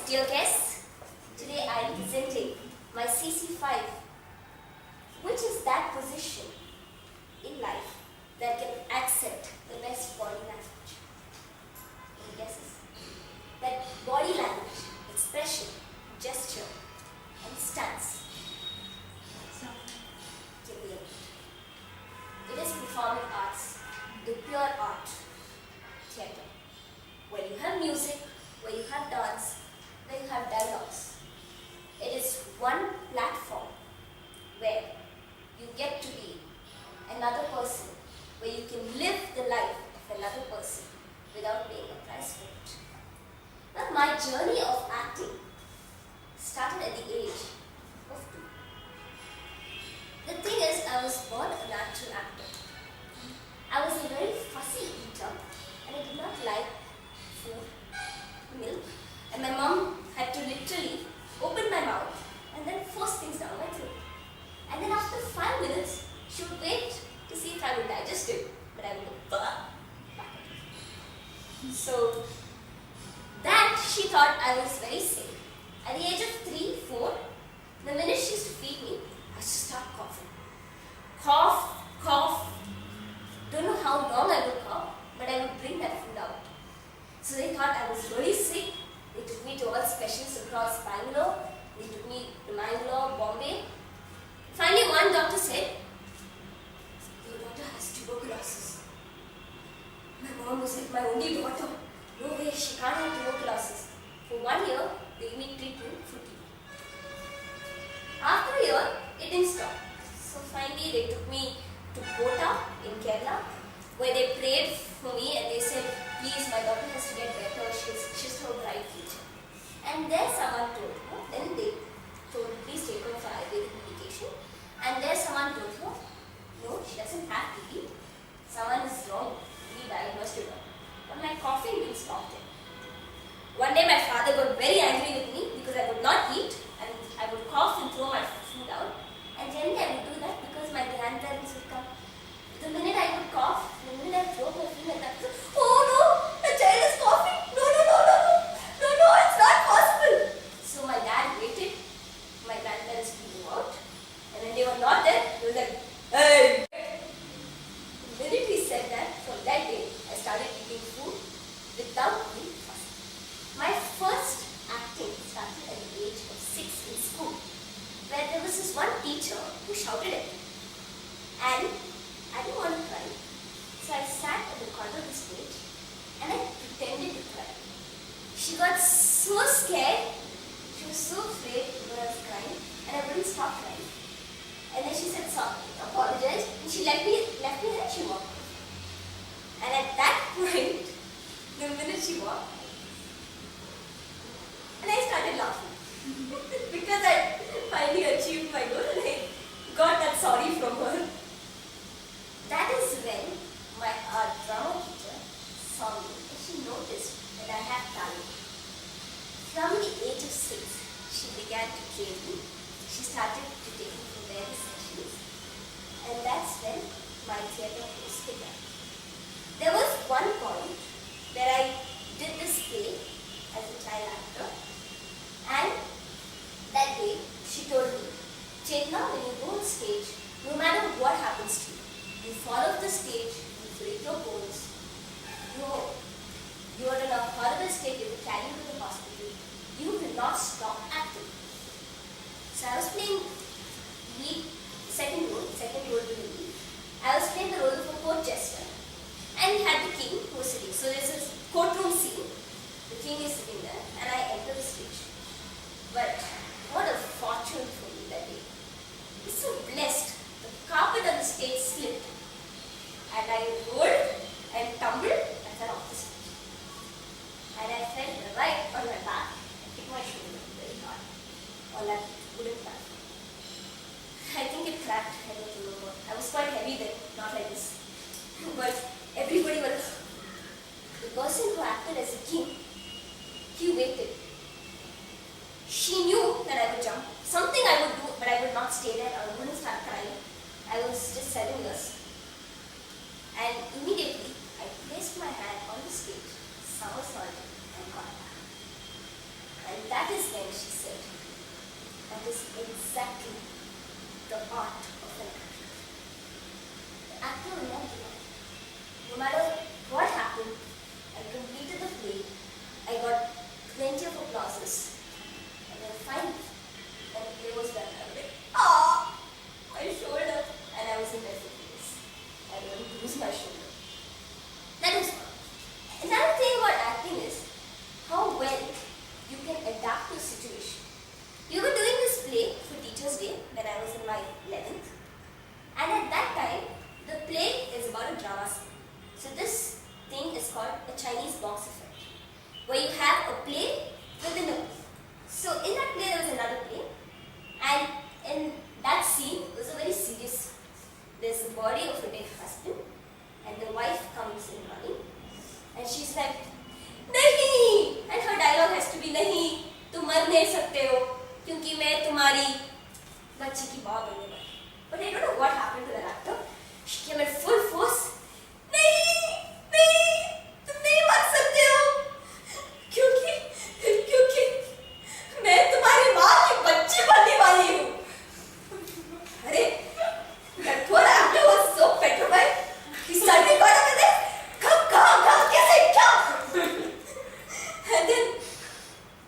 Dear guests, today I am presenting my CC5, which is that position in life that can accept the best body language. Any guesses? That body language, expression, gesture, and stance can be it. It is performing arts, the pure art, theatre, where you have music, where you have dance, where you have dialogues. It is one platform where you get to be another person, where you can live the life of another person without paying a price for it. Now, my journey of acting started at the age of 2. The thing is, I was born a natural actor. I was a very fussy eater and I did not like food, milk, and my mom had to literally open my mouth and then force things down my throat. And then after 5 minutes, she would wait to see if I would digest it, but I would go back at it. So that she thought I was very sick. At the age of 3, 4, the minute she used to feed me, I used to start coughing. Cough, cough. Don't know how long I would cough, but I would bring that food out. So they thought I was really sick. They took me to all specialists across Bangalore. They took me to Bangalore, Bombay. Finally, one doctor said, "Your daughter has tuberculosis." My mom was like, my only daughter. No way, she can't have tuberculosis. For 1 year, they gave me treatment for TB. After a year, it didn't stop. So finally, they took me to Kota in Kerala, where they prayed for me and they said, "Please, my daughter has to get better. She's her bright future." And there someone told her, then they told, "Please take her for Ayurvedic medication." And there someone told her, "No, she doesn't have TB. Someone is wrong. We diagnosed her." But my coughing didn't stop there. One day my father got very angry with me because I would not eat and I would cough and throw my food out. And generally I would do that because my grandparents would come. The minute I would cough, the minute I throw my food like that, "Oh no, the child is coughing. No, it's not possible." So my dad waited for my grandparents to go out. And when they were not there, he was like, "Hey!" The minute he said that, from that day, I started eating food without being fussy. My first acting started at the age of 6 in school, where there was this one teacher who shouted at me. And I didn't want to cry. So I sat at the corner of the stage and I pretended to cry. She got so scared. She was so afraid when I was crying and I wouldn't stop crying. And then she said sorry, apologized, and she left me there and she walked. And at that point, the minute she walked, and I started laughing because I finally achieved my goal and I got that sorry from her. That is when my drama teacher saw me and she noticed that I had talent. From the age of 6, she began to train me. She started to take me for various sessions. And that's when my theatre course began. There was one point where I did this play as a child actor. And that day, she told me, "Chetana, when you go on stage, no matter what happens to you, you fall off the stage, you break your bones, you are in a horrible state, you will carry you to the hospital, you will not stop acting." So I was playing lead, second role to the lead. I was playing the role of a court jester. And we had the king who was sitting. So there's this courtroom scene. The king is sitting there and I enter the stage. But what a fortune for me that day. I was so blessed. The carpet on the stage slipped. And I rolled and tumbled and fell off the stage. And I fell right on my back and hit my shoulder very hard on that wooden platform. I think it cracked. I don't remember. I was quite heavy then, not like this. But everybody was. The person who acted as a king, he waited. She knew that I would jump. Something I would do, but I would not stay there. I wouldn't start crying. I was just 7 years. And immediately, I placed my hand on the stage, somersaulted, and got back. And that is when she said, that is exactly the art of an actor. The actor will not give up. No matter what happened, I completed the play. I got plenty of applauses. And then finally, when the play was done, I was like, ah, my shoulder. And I was in bed for 2 days. I didn't lose my shoulder. That is one. Another thing about acting is how well you can adapt to a situation. We were doing this play for Teachers' Day when I was in my 11th. And at that time, the play is about a drama scene. So this thing is called a Chinese box effect, where you have a play within a play. So in that play, there was another play. And in that scene, it was a very serious scene. There's the body of a dead husband. And the wife comes in running. And she's like, नहीं! And her dialogue has to be, नहीं, तुम मर नहीं सकते हो, क्योंकि मैं तुम्हारी बच्ची की माँ बनने वाली. But I don't know what happened to that actor. She came at full force. नहीं, नहीं, तुम नहीं मर सकते हो, क्योंकि मैं तुम्हारी माँ की बच्ची बनने वाली हूँ. अरे, that poor actor was so petrified. He suddenly got up and said, come, कैसे, क्या? And then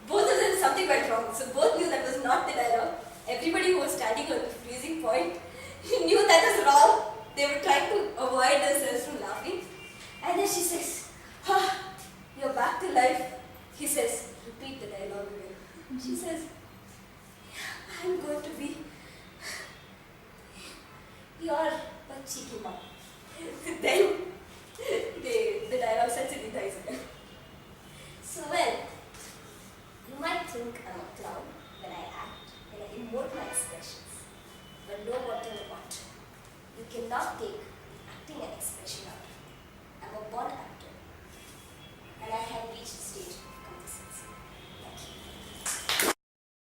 both of them, something went wrong. So both knew that was not the dialogue. Everybody who was standing on the freezing point knew that was wrong. They were trying to avoid themselves from laughing. And then she says, you're back to life. He says, repeat the dialogue again. She says, I'm going to be your bachchi ki maa. Then the dialogue suddenly dies again. So well, you might think I'm a clown when I act, when I emote my expressions. But no matter what, you cannot take acting and expression